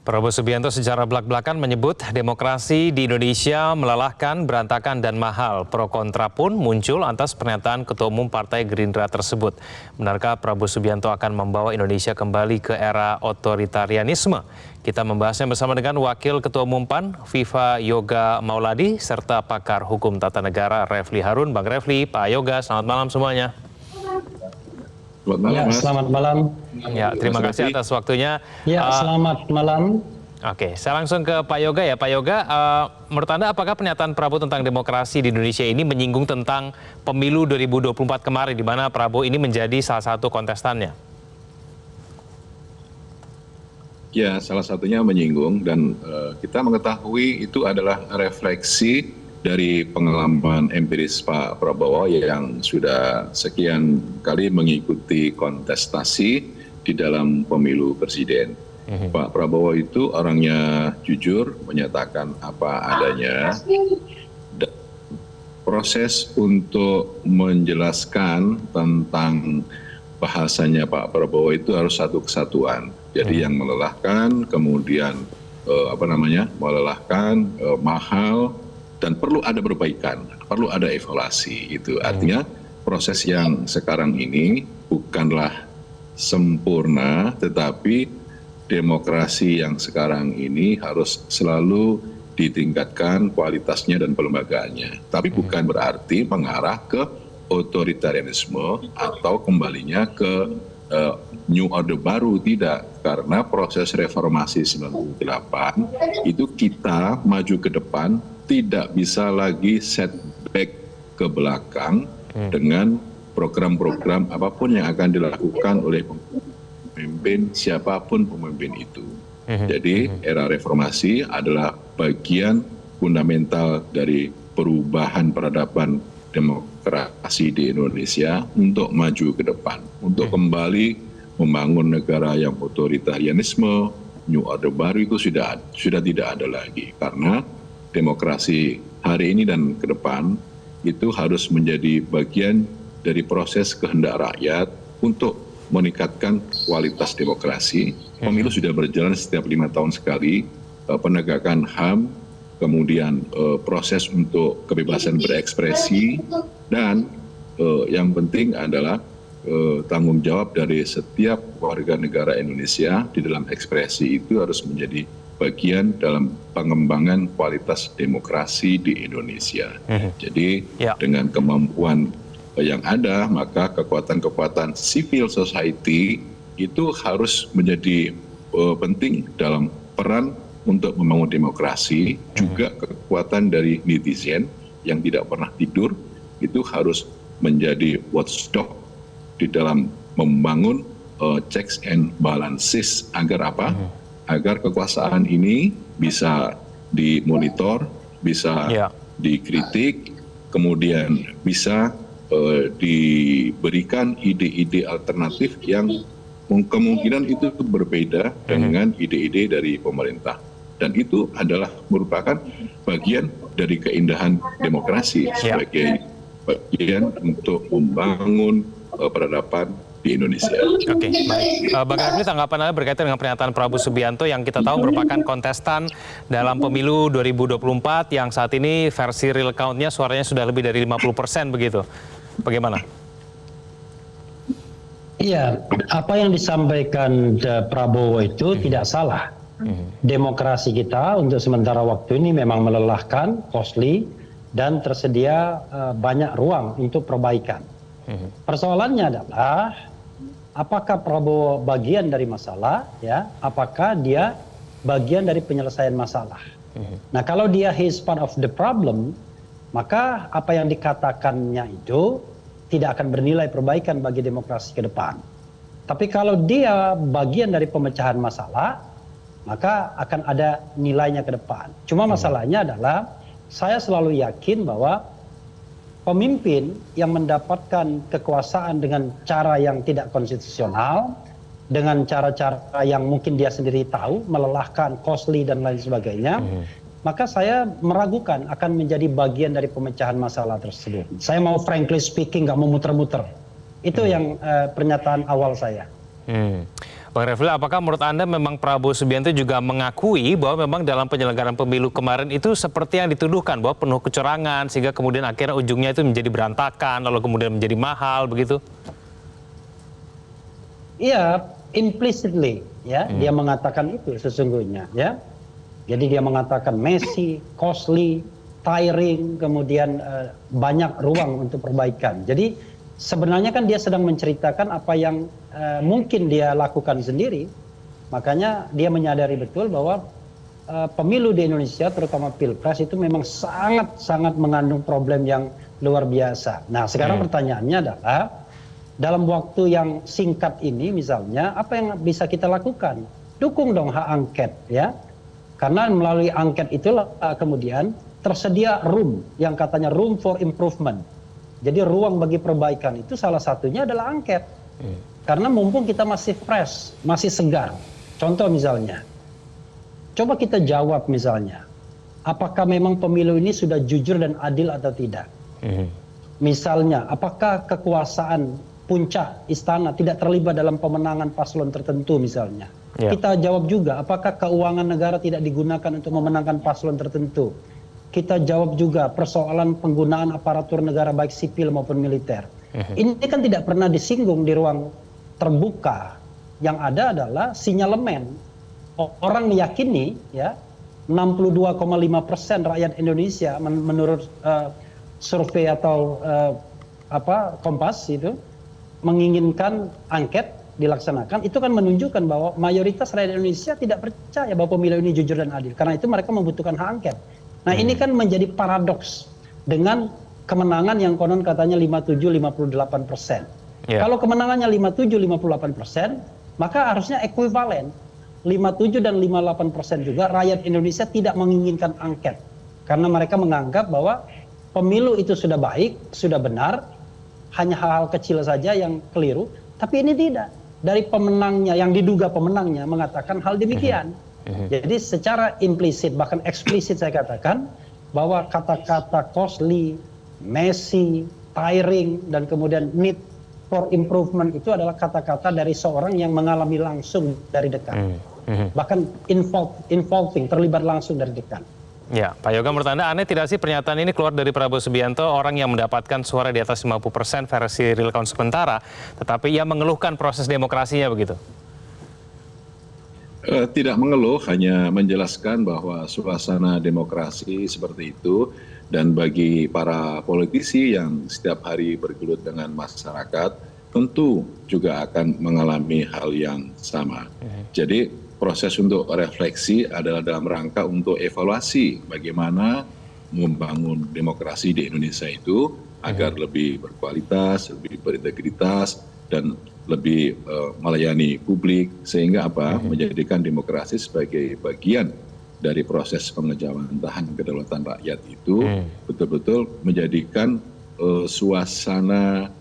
Prabowo Subianto secara belak-belakan menyebut demokrasi di Indonesia melelahkan, berantakan, dan mahal. Pro kontra pun muncul atas pernyataan Ketua Umum Partai Gerindra tersebut. Benarkah Prabowo Subianto akan membawa Indonesia kembali ke era otoritarianisme? Kita membahasnya bersama dengan Wakil Ketua Umum PAN, Viva Yoga Mauladi, serta pakar hukum tata negara Refli Harun. Bang Refli, Pak Yoga, selamat malam semuanya. Selamat malam, Mas. Selamat malam. Ya, terima kasih atas waktunya. Ya, selamat malam. Oke, saya langsung ke Pak Yoga ya. Pak Yoga, menurut Anda apakah pernyataan Prabowo tentang demokrasi di Indonesia ini menyinggung tentang pemilu 2024 kemarin, di mana Prabowo ini menjadi salah satu kontestannya? Ya, salah satunya menyinggung, dan kita mengetahui itu adalah refleksi dari pengalaman empiris Pak Prabowo yang sudah sekian kali mengikuti kontestasi di dalam pemilu presiden. Pak Prabowo itu orangnya jujur, menyatakan apa adanya. Dan proses untuk menjelaskan tentang bahasanya Pak Prabowo itu harus satu kesatuan. Jadi yang melelahkan, kemudian melelahkan, mahal, dan perlu ada perbaikan, perlu ada evaluasi. Itu artinya proses yang sekarang ini bukanlah sempurna, tetapi demokrasi yang sekarang ini harus selalu ditingkatkan kualitasnya dan pelembagaannya. Tapi bukan berarti mengarah ke otoritarianisme atau kembalinya ke New Order baru, tidak. Karena proses reformasi 98 itu kita maju ke depan, tidak bisa lagi setback ke belakang dengan program-program apapun yang akan dilakukan oleh pemimpin, siapapun pemimpin itu. Jadi era reformasi adalah bagian fundamental dari perubahan peradaban demokrasi di Indonesia untuk maju ke depan, untuk kembali membangun negara yang otoritarianisme, New Order baru itu sudah tidak ada lagi, karena demokrasi hari ini dan ke depan itu harus menjadi bagian dari proses kehendak rakyat untuk meningkatkan kualitas demokrasi. Pemilu sudah berjalan setiap 5 tahun sekali, penegakan HAM, kemudian proses untuk kebebasan berekspresi, dan yang penting adalah tanggung jawab dari setiap warga negara Indonesia di dalam ekspresi itu harus menjadi bagian dalam pengembangan kualitas demokrasi di Indonesia. Jadi dengan kemampuan yang ada, maka kekuatan-kekuatan civil society itu harus menjadi penting dalam peran untuk membangun demokrasi. Juga kekuatan dari netizen yang tidak pernah tidur itu harus menjadi watchdog di dalam membangun checks and balances agar apa? Agar kekuasaan ini bisa dimonitor, bisa dikritik, kemudian bisa diberikan ide-ide alternatif yang kemungkinan itu berbeda dengan ide-ide dari pemerintah. Dan itu adalah merupakan bagian dari keindahan demokrasi sebagai bagian untuk membangun peradaban di Indonesia. Oke, baik. Bang Refli, tanggapan Anda berkaitan dengan pernyataan Prabowo Subianto yang kita tahu merupakan kontestan dalam pemilu 2024 yang saat ini versi real count-nya suaranya sudah lebih dari 50% begitu. Bagaimana? Iya, apa yang disampaikan Prabowo itu tidak salah. Demokrasi kita untuk sementara waktu ini memang melelahkan, costly, dan tersedia banyak ruang untuk perbaikan. Persoalannya adalah apakah Prabowo bagian dari masalah, ya? Apakah dia bagian dari penyelesaian masalah? Nah, kalau dia is part of the problem, maka apa yang dikatakannya itu tidak akan bernilai perbaikan bagi demokrasi ke depan. Tapi kalau dia bagian dari pemecahan masalah, maka akan ada nilainya ke depan. Cuma masalahnya adalah saya selalu yakin bahwa pemimpin yang mendapatkan kekuasaan dengan cara yang tidak konstitusional, dengan cara-cara yang mungkin dia sendiri tahu, melelahkan, costly, dan lain sebagainya, maka saya meragukan akan menjadi bagian dari pemecahan masalah tersebut. Saya mau frankly speaking, nggak mau muter-muter. Itu yang pernyataan awal saya. Bang Refli, apakah menurut Anda memang Prabowo Subianto juga mengakui bahwa memang dalam penyelenggaraan pemilu kemarin itu seperti yang dituduhkan, bahwa penuh kecurangan, sehingga kemudian akhirnya ujungnya itu menjadi berantakan, lalu kemudian menjadi mahal, begitu? Iya, implicitly ya, dia mengatakan itu sesungguhnya ya. Jadi dia mengatakan messy, costly, tiring, kemudian banyak ruang untuk perbaikan. Jadi sebenarnya kan dia sedang menceritakan apa yang mungkin dia lakukan sendiri. Makanya dia menyadari betul bahwa pemilu di Indonesia, terutama Pilpres, itu memang sangat-sangat mengandung problem yang luar biasa. Nah, sekarang pertanyaannya adalah dalam waktu yang singkat ini misalnya, apa yang bisa kita lakukan? Dukung dong hak angket ya. Karena melalui angket itulah kemudian tersedia room yang katanya room for improvement. Jadi ruang bagi perbaikan itu salah satunya adalah angket. Karena mumpung kita masih fresh, masih segar. Contoh misalnya, coba kita jawab misalnya, apakah memang pemilu ini sudah jujur dan adil atau tidak? Misalnya, apakah kekuasaan puncak istana tidak terlibat dalam pemenangan paslon tertentu misalnya? Kita jawab juga, apakah keuangan negara tidak digunakan untuk memenangkan paslon tertentu? Kita jawab juga persoalan penggunaan aparatur negara baik sipil maupun militer. Ini kan tidak pernah disinggung di ruang terbuka. Yang ada adalah sinyalemen. Orang meyakini ya 62,5% rakyat Indonesia menurut survei atau Kompas itu menginginkan angket dilaksanakan. Itu kan menunjukkan bahwa mayoritas rakyat Indonesia tidak percaya bahwa pemilu ini jujur dan adil. Karena itu mereka membutuhkan hak angket. Nah, ini kan menjadi paradoks dengan kemenangan yang konon katanya 57-58%. Kalau kemenangannya 57-58%, maka harusnya ekuivalen 57 dan 58% juga rakyat Indonesia tidak menginginkan angket. Karena mereka menganggap bahwa pemilu itu sudah baik, sudah benar, hanya hal-hal kecil saja yang keliru. Tapi ini tidak. Dari pemenangnya, yang diduga pemenangnya mengatakan hal demikian. Jadi secara implisit bahkan eksplisit saya katakan bahwa kata-kata costly, messy, tiring dan kemudian need for improvement itu adalah kata-kata dari seorang yang mengalami langsung dari dekat. Bahkan involving, terlibat langsung dari dekat. Ya, Pak Yoga, menurut Anda aneh tidak sih pernyataan ini keluar dari Prabowo Subianto, orang yang mendapatkan suara di atas 50% versi real count sementara, tetapi ia mengeluhkan proses demokrasinya begitu? Tidak mengeluh, hanya menjelaskan bahwa suasana demokrasi seperti itu, dan bagi para politisi yang setiap hari bergelut dengan masyarakat, tentu juga akan mengalami hal yang sama. Jadi proses untuk refleksi adalah dalam rangka untuk evaluasi bagaimana membangun demokrasi di Indonesia itu agar lebih berkualitas, lebih berintegritas, dan lebih melayani publik, sehingga menjadikan demokrasi sebagai bagian dari proses pengejawantahan kedaulatan rakyat itu betul-betul menjadikan suasana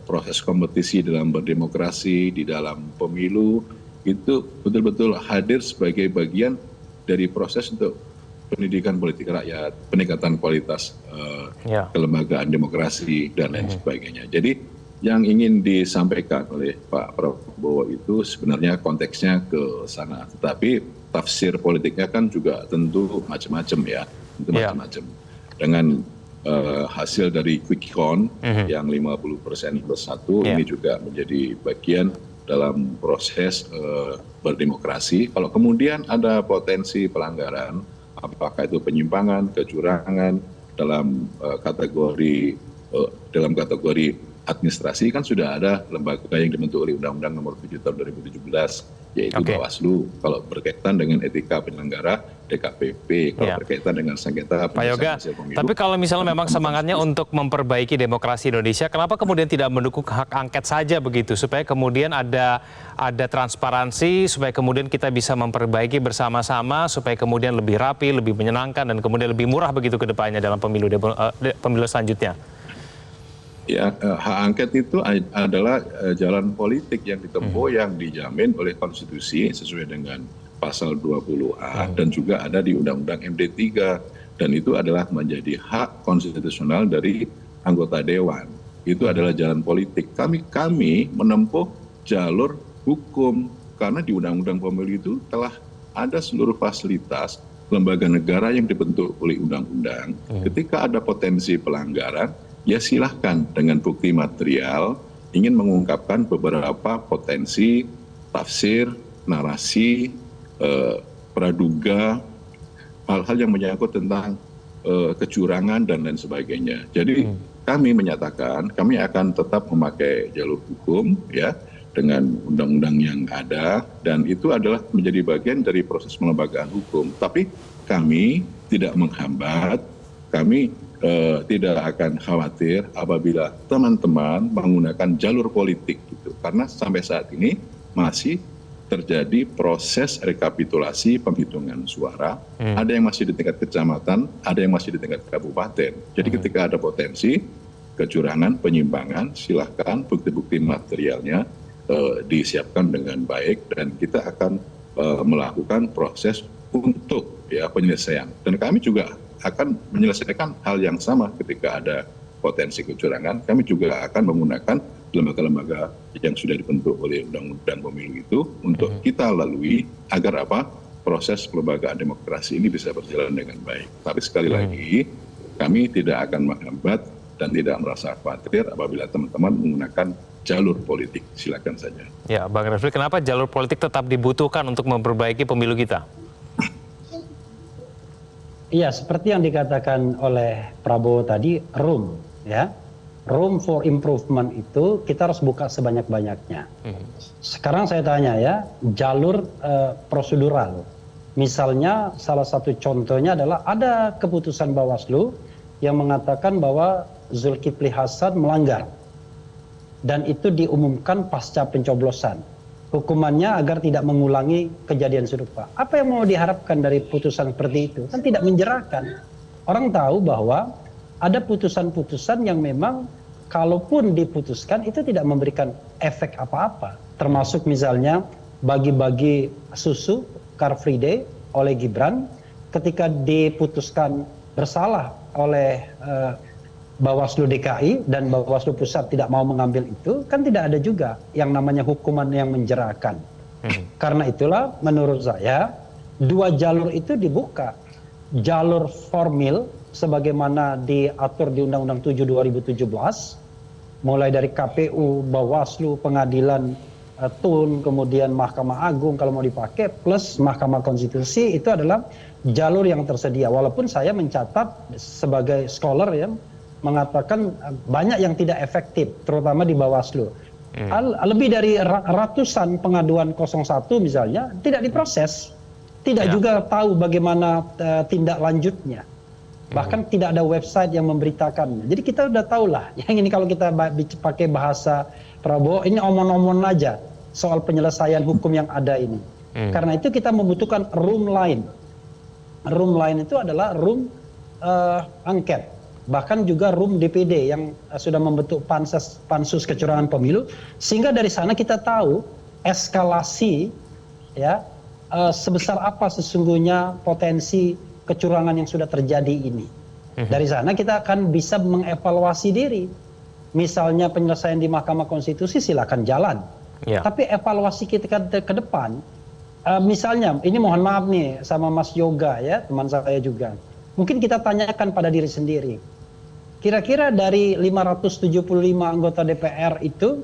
proses kompetisi dalam berdemokrasi, di dalam pemilu, itu betul-betul hadir sebagai bagian dari proses untuk pendidikan politik rakyat, peningkatan kualitas kelembagaan demokrasi, dan lain sebagainya. Jadi yang ingin disampaikan oleh Pak Prabowo itu sebenarnya konteksnya ke sana, tetapi tafsir politiknya kan juga tentu macam-macam ya, tentu macam-macam. Dengan hasil dari quick count yang 50% plus 1 ini juga menjadi bagian dalam proses berdemokrasi. Kalau kemudian ada potensi pelanggaran, apakah itu penyimpangan, kecurangan dalam kategori administrasi, kan sudah ada lembaga yang dibentuk oleh Undang-Undang Nomor 7 Tahun 2017, yaitu Bawaslu. Kalau berkaitan dengan etika penyelenggara, DKPP. Kalau berkaitan dengan sengketa Pak Yoga, tapi kalau misalnya memang semangatnya untuk memperbaiki demokrasi Indonesia, kenapa kemudian tidak mendukung hak angket saja begitu, supaya kemudian ada transparansi, supaya kemudian kita bisa memperbaiki bersama-sama, supaya kemudian lebih rapi, lebih menyenangkan, dan kemudian lebih murah begitu ke depannya dalam pemilu selanjutnya? Ya, hak angket itu adalah jalan politik yang ditempuh, yang dijamin oleh konstitusi sesuai dengan pasal 20A dan juga ada di Undang-Undang MD3, dan itu adalah menjadi hak konstitusional dari anggota dewan. Itu adalah jalan politik. Kami menempuh jalur hukum, karena di Undang-Undang Pemilu itu telah ada seluruh fasilitas lembaga negara yang dibentuk oleh undang-undang. Ketika ada potensi pelanggaran, ya silahkan dengan bukti material ingin mengungkapkan beberapa potensi tafsir, narasi, praduga, hal-hal yang menyangkut tentang kecurangan dan lain sebagainya. Jadi kami menyatakan kami akan tetap memakai jalur hukum ya dengan undang-undang yang ada, dan itu adalah menjadi bagian dari proses penegakan hukum. Tapi kami tidak menghambat, kami tidak akan khawatir apabila teman-teman menggunakan jalur politik gitu. Karena sampai saat ini masih terjadi proses rekapitulasi penghitungan suara. Ada yang masih di tingkat kecamatan, ada yang masih di tingkat kabupaten. Jadi ketika ada potensi kecurangan, penyimpangan, silahkan bukti-bukti materialnya disiapkan dengan baik, dan kita akan melakukan proses untuk penyelesaian. Dan kami juga akan menyelesaikan hal yang sama ketika ada potensi kecurangan. Kami juga akan menggunakan lembaga-lembaga yang sudah dibentuk oleh Undang-Undang Pemilu itu untuk kita lalui agar proses pelembagaan demokrasi ini bisa berjalan dengan baik. Tapi sekali lagi kami tidak akan menghambat dan tidak merasa khawatir apabila teman-teman menggunakan jalur politik. Silakan saja. Ya, Bang Refli, kenapa jalur politik tetap dibutuhkan untuk memperbaiki pemilu kita? Iya, seperti yang dikatakan oleh Prabowo tadi, room for improvement itu kita harus buka sebanyak-banyaknya. Sekarang saya tanya ya, jalur prosedural. Misalnya salah satu contohnya adalah ada keputusan Bawaslu yang mengatakan bahwa Zulkifli Hasan melanggar. Dan itu diumumkan pasca pencoblosan. Hukumannya agar tidak mengulangi kejadian serupa. Apa yang mau diharapkan dari putusan seperti itu? Kan tidak menjerahkan. Orang tahu bahwa ada putusan-putusan yang memang kalaupun diputuskan itu tidak memberikan efek apa-apa. Termasuk misalnya bagi-bagi susu Car Free Day oleh Gibran ketika diputuskan bersalah oleh Bawaslu DKI dan Bawaslu Pusat tidak mau mengambil itu, kan tidak ada juga yang namanya hukuman yang menjerahkan. Karena itulah menurut saya dua jalur itu dibuka. Jalur formil sebagaimana diatur di Undang-Undang 7 2017, mulai dari KPU, Bawaslu, Pengadilan TUN, kemudian Mahkamah Agung kalau mau dipakai, plus Mahkamah Konstitusi, itu adalah jalur yang tersedia. Walaupun saya mencatat sebagai scholar ya, mengatakan banyak yang tidak efektif, terutama di Bawaslu. Lebih dari ratusan pengaduan 01 misalnya tidak diproses, tidak juga tahu bagaimana tindak lanjutnya. Bahkan tidak ada website yang memberitakannya. Jadi kita udah tahu lah, yang ini kalau kita pakai bahasa Prabowo, ini omon-omon aja soal penyelesaian hukum yang ada ini. Karena itu kita membutuhkan room lain. Room lain itu adalah room angket. Bahkan juga room DPD yang sudah membentuk pansus kecurangan pemilu, sehingga dari sana kita tahu eskalasi ya sebesar apa sesungguhnya potensi kecurangan yang sudah terjadi ini. Dari sana kita akan bisa mengevaluasi diri. Misalnya penyelesaian di Mahkamah Konstitusi silakan jalan. Tapi evaluasi kita ke depan, misalnya ini mohon maaf nih sama Mas Yoga ya, teman saya juga. Mungkin kita tanyakan pada diri sendiri. Kira-kira dari 575 anggota DPR itu,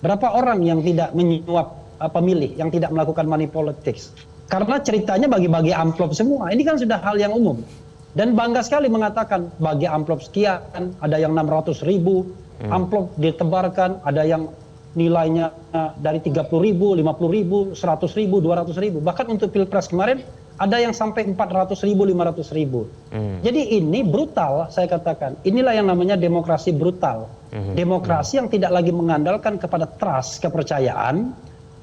berapa orang yang tidak menyuap pemilih, yang tidak melakukan money politics? Karena ceritanya bagi-bagi amplop semua. Ini kan sudah hal yang umum. Dan bangga sekali mengatakan bagi amplop sekian, ada yang 600 ribu, amplop ditebarkan, ada yang nilainya dari 30 ribu, 50 ribu, 100 ribu, 200 ribu. Bahkan untuk Pilpres kemarin, ada yang sampai 400 ribu, 500 ribu. Jadi ini brutal, saya katakan. Inilah yang namanya demokrasi brutal. Demokrasi yang tidak lagi mengandalkan kepada trust, kepercayaan,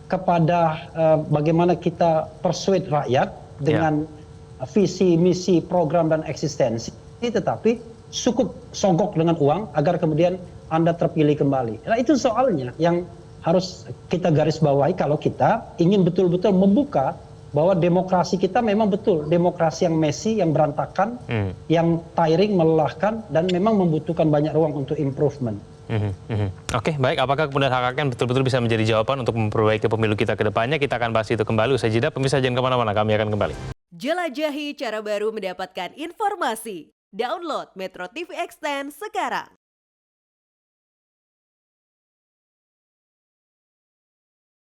kepada bagaimana kita persuade rakyat dengan visi, misi, program, dan eksistensi. Tetapi cukup sogok dengan uang agar kemudian Anda terpilih kembali. Nah itu soalnya yang harus kita garis bawahi kalau kita ingin betul-betul membuka bahwa demokrasi kita memang betul demokrasi yang messy, yang berantakan, yang tiring, melelahkan, dan memang membutuhkan banyak ruang untuk improvement. Oke, baik. Apakah kemudian hak angket betul-betul bisa menjadi jawaban untuk memperbaiki pemilu kita ke depannya? Kita akan bahas itu kembali. Usai jeda, pemirsa jangan kemana-mana. Kami akan kembali. Jelajahi cara baru mendapatkan informasi. Download Metro TV Extend sekarang.